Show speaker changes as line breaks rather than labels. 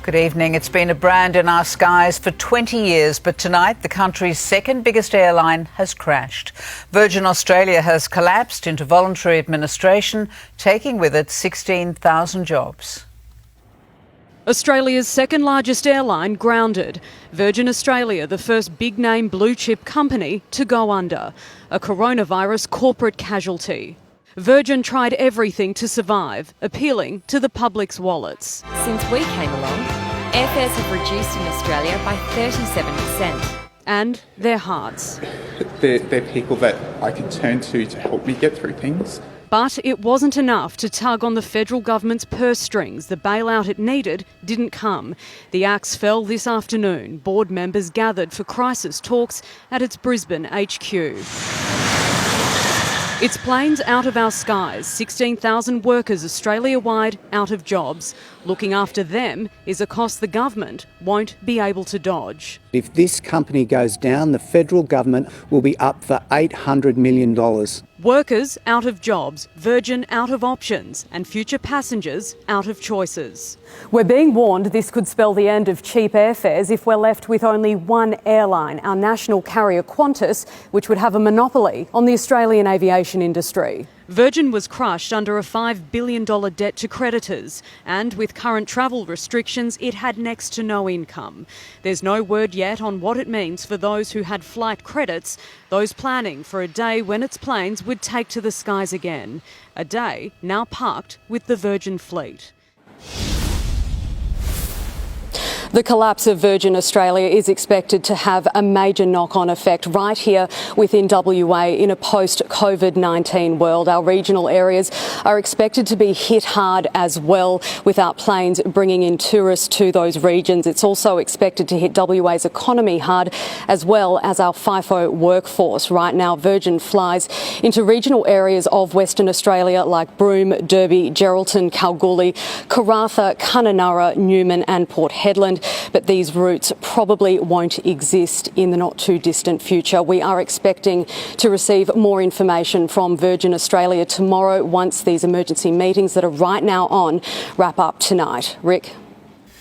Good evening. It's been a brand in our skies for 20 years, but tonight the country's second biggest airline has crashed. Virgin Australia has collapsed into voluntary administration, taking with it 16,000 jobs.
Australia's second largest airline grounded. Virgin Australia, the first big-name blue-chip company to go under. A coronavirus corporate casualty. Virgin tried everything to survive, appealing to the public's wallets.
Since we came along, airfares have reduced in Australia by 37%.
And their hearts.
They're people that I can turn to help me get through things.
But it wasn't enough to tug on the federal government's purse strings. The bailout it needed didn't come. The axe fell this afternoon. Board members gathered for crisis talks at its Brisbane HQ. It's planes out of our skies, 16,000 workers Australia-wide out of jobs. Looking after them is a cost the government won't be able to dodge.
If this company goes down, the federal government will be up for $800 million.
Workers out of jobs, Virgin out of options, and future passengers out of choices. We're being warned this could spell the end of cheap airfares if we're left with only one airline, our national carrier Qantas, which would have a monopoly on the Australian aviation industry. Virgin was crushed under a $5 billion debt to creditors, and with current travel restrictions, it had next to no income. There's no word yet on what it means for those who had flight credits, those planning for a day when its planes would take to the skies again. A day now parked with the Virgin fleet. The collapse of Virgin Australia is expected to have a major knock-on effect right here within WA in a post-COVID-19 world. Our regional areas are expected to be hit hard as well, without planes bringing in tourists to those regions. It's also expected to hit WA's economy hard, as well as our FIFO workforce. Right now, Virgin flies into regional areas of Western Australia like Broome, Derby, Geraldton, Kalgoorlie, Karratha, Kununurra, Newman and Port Hedland. But these routes probably won't exist in the not too distant future. We are expecting to receive more information from Virgin Australia tomorrow once these emergency meetings that are right now on wrap up tonight. Rick?